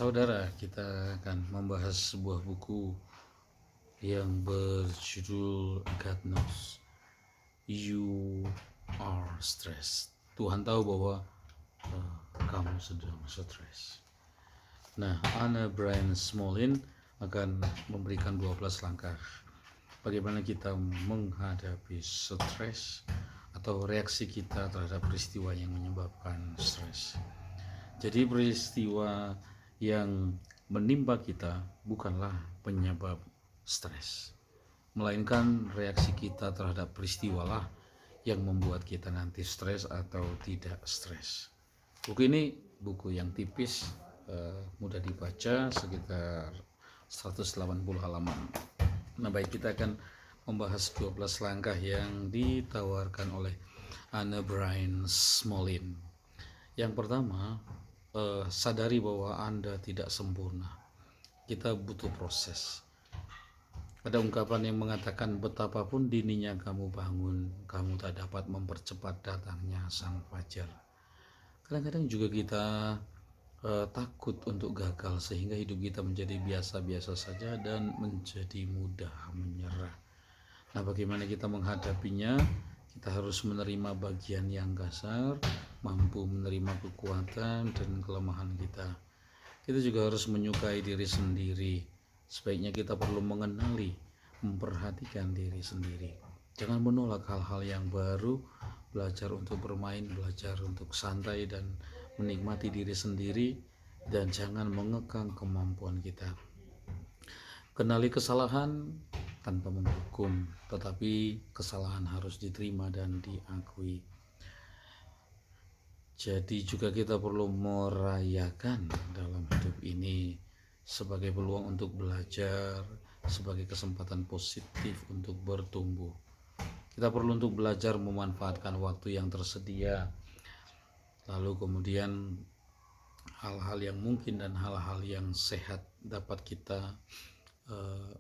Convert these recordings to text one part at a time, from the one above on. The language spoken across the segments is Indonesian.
Saudara, kita akan membahas sebuah buku yang berjudul God Knows You Are Stressed. Tuhan tahu bahwa kamu sedang stres. Nah, Anne Brian Smolin akan memberikan 12 langkah bagaimana kita menghadapi stres atau reaksi kita terhadap peristiwa yang menyebabkan stres. Jadi peristiwa yang menimpa kita bukanlah penyebab stres, melainkan reaksi kita terhadap peristiwa lah yang membuat kita nanti stres atau tidak stres. Buku ini buku yang tipis, mudah dibaca, sekitar 180 halaman. Nah, baik, kita akan membahas 12 langkah yang ditawarkan oleh Anne Brian Smolin. Yang pertama, sadari bahwa Anda tidak sempurna. Kita butuh proses. Ada ungkapan yang mengatakan betapapun dininya kamu bangun, kamu tak dapat mempercepat datangnya sang fajar. Kadang-kadang juga kita takut untuk gagal sehingga hidup kita menjadi biasa-biasa saja dan menjadi mudah menyerah. Nah, bagaimana kita menghadapinya? Kita harus menerima bagian yang kasar, mampu menerima kekuatan dan kelemahan kita. Kita juga harus menyukai diri sendiri. Sebaiknya kita perlu mengenali, memperhatikan diri sendiri. Jangan menolak hal-hal yang baru, belajar untuk bermain, belajar untuk santai dan menikmati diri sendiri, dan jangan mengekang kemampuan kita. Kenali kesalahan tanpa menghukum, tetapi kesalahan harus diterima dan diakui. Jadi juga kita perlu merayakan dalam hidup ini sebagai peluang untuk belajar, sebagai kesempatan positif untuk bertumbuh. Kita perlu untuk belajar memanfaatkan waktu yang tersedia, lalu kemudian hal-hal yang mungkin dan hal-hal yang sehat dapat kita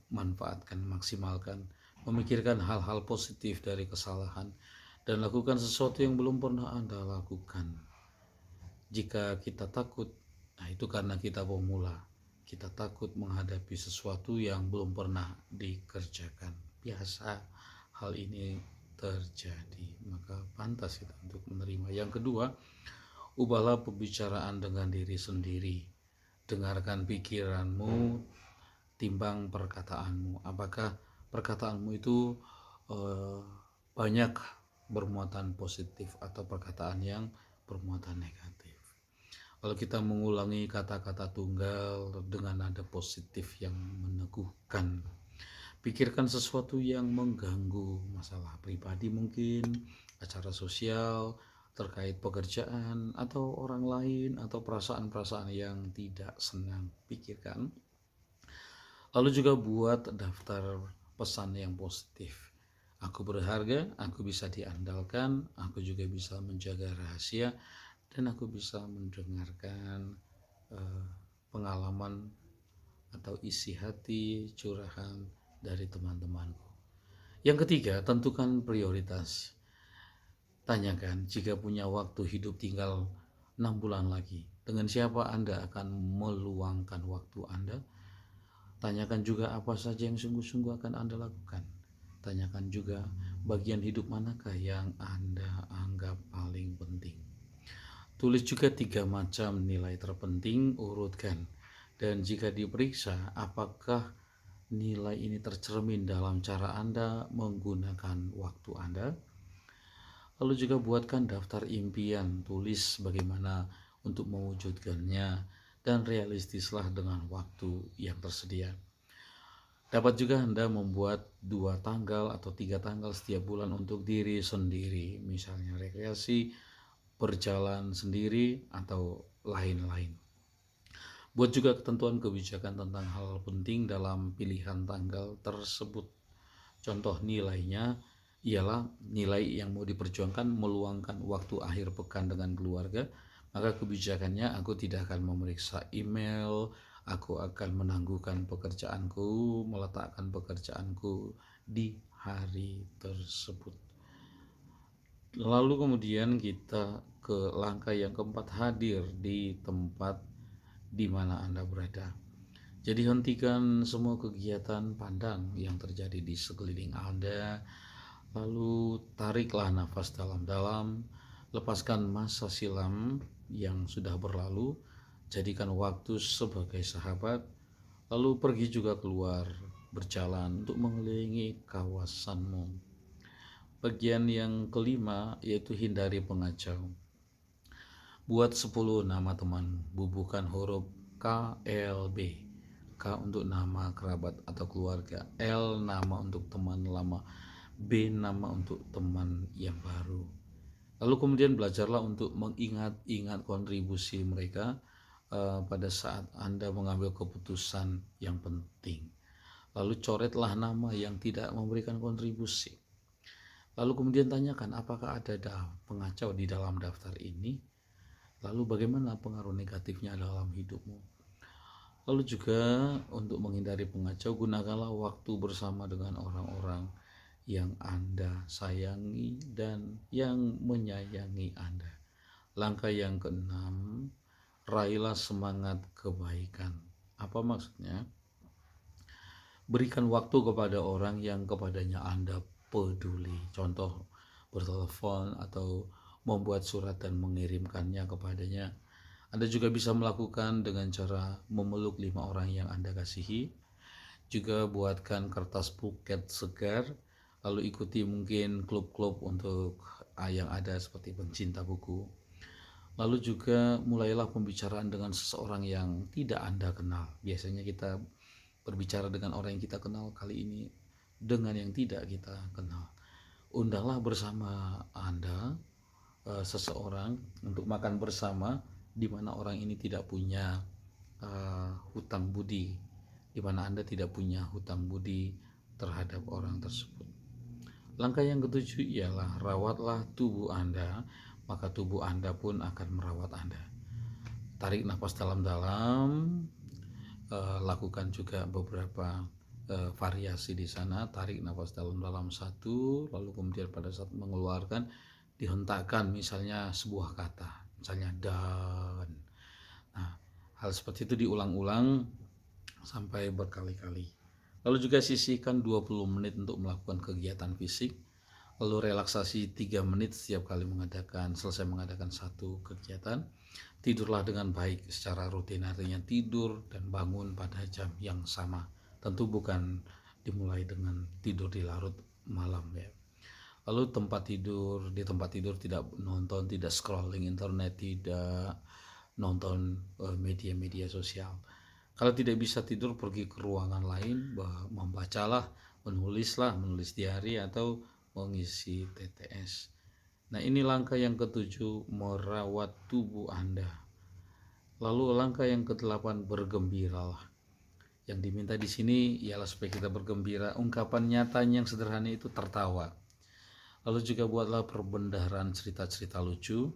manfaatkan, maksimalkan, memikirkan hal-hal positif dari kesalahan, dan lakukan sesuatu yang belum pernah Anda lakukan. Jika kita takut, nah itu karena kita pemula. Kita takut menghadapi sesuatu yang belum pernah dikerjakan. Biasa hal ini terjadi, maka pantas kita untuk menerima. Yang kedua, ubahlah pembicaraan dengan diri sendiri. Dengarkan pikiranmu timbang perkataanmu. Apakah perkataanmu itu banyak bermuatan positif atau perkataan yang bermuatan negatif? Kalau kita mengulangi kata-kata tunggal dengan nada positif yang meneguhkan, pikirkan sesuatu yang mengganggu, masalah pribadi mungkin, acara sosial, terkait pekerjaan atau orang lain, atau perasaan-perasaan yang tidak senang. Pikirkan. Lalu juga buat daftar pesan yang positif. Aku berharga, aku bisa diandalkan, aku juga bisa menjaga rahasia, dan aku bisa mendengarkan pengalaman atau isi hati, curahan dari teman-temanku. Yang ketiga, tentukan prioritas. Tanyakan, jika punya waktu hidup tinggal 6 bulan lagi, dengan siapa Anda akan meluangkan waktu Anda? Tanyakan juga apa saja yang sungguh-sungguh akan Anda lakukan. Tanyakan juga bagian hidup manakah yang Anda anggap paling penting. Tulis juga 3 macam nilai terpenting, urutkan. Dan jika diperiksa, apakah nilai ini tercermin dalam cara Anda menggunakan waktu Anda? Lalu juga buatkan daftar impian, tulis bagaimana untuk mewujudkannya, dan realistislah dengan waktu yang tersedia. Dapat juga Anda membuat 2 tanggal atau 3 tanggal setiap bulan untuk diri sendiri, misalnya rekreasi, berjalan sendiri, atau lain-lain. Buat juga ketentuan kebijakan tentang hal penting dalam pilihan tanggal tersebut. Contoh nilainya ialah nilai yang mau diperjuangkan meluangkan waktu akhir pekan dengan keluarga, maka kebijakannya aku tidak akan memeriksa email, aku akan menangguhkan pekerjaanku, meletakkan pekerjaanku di hari tersebut. Lalu kemudian kita ke langkah yang keempat, hadir di tempat di mana Anda berada. Jadi hentikan semua kegiatan pandang yang terjadi di sekeliling Anda, lalu tariklah nafas dalam-dalam, lepaskan masa silam yang sudah berlalu, jadikan waktu sebagai sahabat, lalu pergi juga keluar berjalan untuk mengelilingi kawasanmu. Bagian yang kelima yaitu hindari pengacau. Buat 10 nama teman, bubuhkan huruf KLB. K untuk nama kerabat atau keluarga, L nama untuk teman lama, B nama untuk teman yang baru. Lalu kemudian belajarlah untuk mengingat-ingat kontribusi mereka pada saat Anda mengambil keputusan yang penting. Lalu coretlah nama yang tidak memberikan kontribusi. Lalu kemudian tanyakan apakah ada pengacau di dalam daftar ini. Lalu bagaimana pengaruh negatifnya dalam hidupmu. Lalu juga untuk menghindari pengacau, gunakanlah waktu bersama dengan orang-orang yang Anda sayangi dan yang menyayangi Anda. Langkah yang keenam, raihlah semangat kebaikan. Apa maksudnya? Berikan waktu kepada orang yang kepadanya Anda peduli. Contoh, bertelepon atau membuat surat dan mengirimkannya kepadanya. Anda juga bisa melakukan dengan cara memeluk 5 orang yang Anda kasihi. Juga buatkan kertas buket segar, lalu ikuti mungkin klub-klub untuk yang ada seperti pencinta buku. Lalu juga mulailah pembicaraan dengan seseorang yang tidak Anda kenal. Biasanya kita berbicara dengan orang yang kita kenal, kali ini dengan yang tidak kita kenal. Undanglah bersama Anda seseorang untuk makan bersama, di mana orang ini tidak punya hutang budi, di mana Anda tidak punya hutang budi terhadap orang tersebut. Langkah yang ketujuh ialah rawatlah tubuh Anda, maka tubuh Anda pun akan merawat Anda. Tarik nafas dalam-dalam, lakukan juga beberapa variasi di sana. Tarik nafas dalam-dalam satu, lalu kemudian pada saat mengeluarkan dihentakkan misalnya sebuah kata, misalnya dan. Nah, hal seperti itu diulang-ulang sampai berkali-kali. Lalu juga sisihkan 20 menit untuk melakukan kegiatan fisik, lalu relaksasi 3 menit setiap kali selesai mengadakan satu kegiatan. Tidurlah dengan baik secara rutin, artinya tidur dan bangun pada jam yang sama. Tentu bukan dimulai dengan tidur di larut malam ya. Lalu di tempat tidur tidak nonton, tidak scrolling internet, tidak nonton media-media sosial. Kalau tidak bisa tidur, pergi ke ruangan lain, membacalah, menulis diari atau mengisi TTS. Nah, ini langkah yang ketujuh, merawat tubuh Anda. Lalu langkah yang ke-8, bergembiralah. Yang diminta di sini ialah supaya kita bergembira. Ungkapan nyatanya yang sederhana itu tertawa. Lalu juga buatlah perbendaharaan cerita-cerita lucu.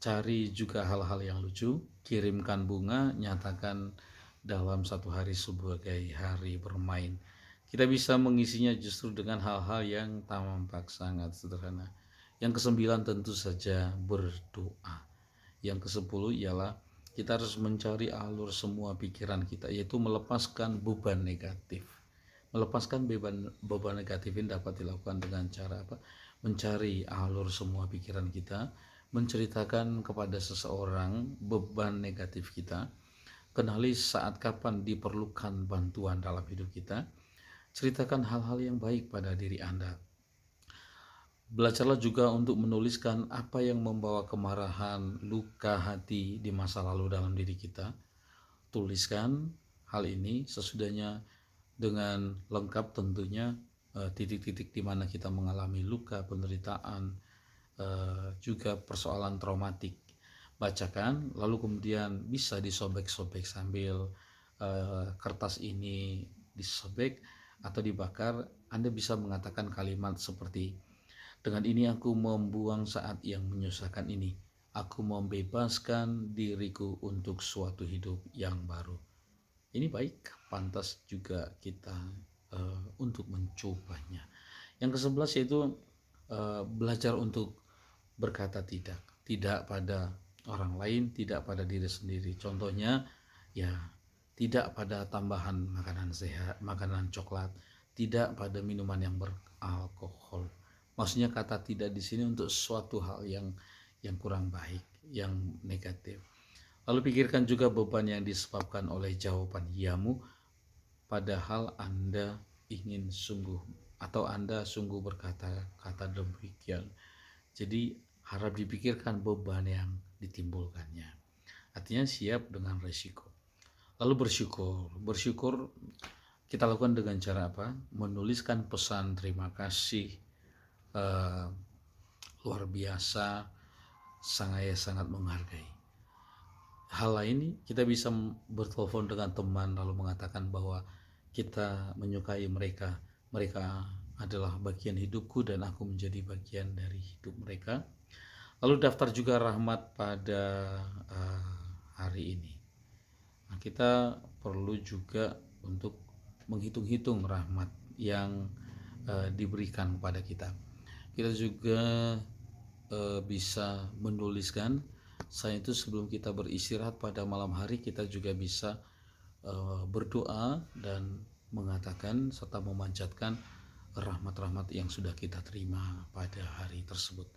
Cari juga hal-hal yang lucu. Kirimkan bunga, nyatakan dalam satu hari sebagai hari bermain. Kita bisa mengisinya justru dengan hal-hal yang tampak sangat sederhana. Yang ke-9 tentu saja berdoa. Yang ke-10 ialah kita harus mencari alur semua pikiran kita, yaitu melepaskan beban negatif. Melepaskan beban negatif ini dapat dilakukan dengan cara apa? Mencari alur semua pikiran kita, menceritakan kepada seseorang beban negatif kita, kenali saat kapan diperlukan bantuan dalam hidup kita, ceritakan hal-hal yang baik pada diri Anda. Belajarlah juga untuk menuliskan apa yang membawa kemarahan, luka hati di masa lalu dalam diri kita. Tuliskan hal ini sesudahnya dengan lengkap tentunya titik-titik di mana kita mengalami luka, penderitaan, juga persoalan traumatik. Bacakan, lalu kemudian bisa disobek-sobek sambil kertas ini disobek atau dibakar. Anda bisa mengatakan kalimat seperti, dengan ini aku membuang saat yang menyusahkan ini. Aku membebaskan diriku untuk suatu hidup yang baru. Ini baik, pantas juga kita untuk mencobanya. Yang ke-11 yaitu belajar untuk berkata tidak. Tidak pada orang lain, tidak pada diri sendiri. Contohnya Ya, tidak pada tambahan makanan sehat, makanan coklat, tidak pada minuman yang beralkohol. Maksudnya kata tidak di sini untuk suatu hal yang kurang baik, yang negatif. Lalu pikirkan juga beban yang disebabkan oleh jawaban yamu, padahal Anda ingin sungguh atau Anda sungguh berkata-kata demikian. Jadi harap dipikirkan beban yang ditimbulkannya. Artinya siap dengan resiko. Lalu bersyukur. Bersyukur kita lakukan dengan cara apa? Menuliskan pesan terima kasih eh, luar biasa, saya sangat menghargai. Hal lain kita bisa bertelepon dengan teman lalu mengatakan bahwa kita menyukai mereka. Mereka adalah bagian hidupku dan aku menjadi bagian dari hidup mereka. Lalu daftar juga rahmat pada hari ini. Nah, kita perlu juga untuk menghitung-hitung rahmat yang diberikan kepada kita. Kita juga bisa menuliskan. Selain itu sebelum kita beristirahat pada malam hari kita juga bisa berdoa dan mengatakan serta memanjatkan rahmat-rahmat yang sudah kita terima pada hari tersebut.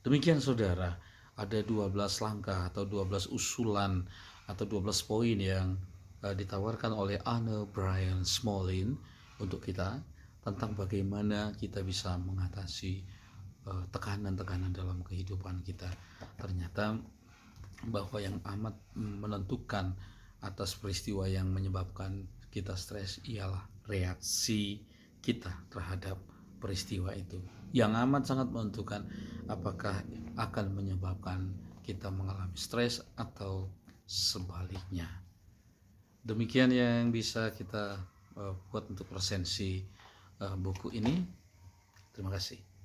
Demikian saudara, ada 12 langkah atau 12 usulan atau 12 poin yang ditawarkan oleh Anne Brian Smolin untuk kita tentang bagaimana kita bisa mengatasi tekanan-tekanan dalam kehidupan kita. Ternyata bahwa yang amat menentukan atas peristiwa yang menyebabkan kita stres ialah reaksi kita terhadap peristiwa itu. Yang amat sangat menentukan apakah akan menyebabkan kita mengalami stres atau sebaliknya. Demikian yang bisa kita buat untuk resensi buku ini. Terima kasih.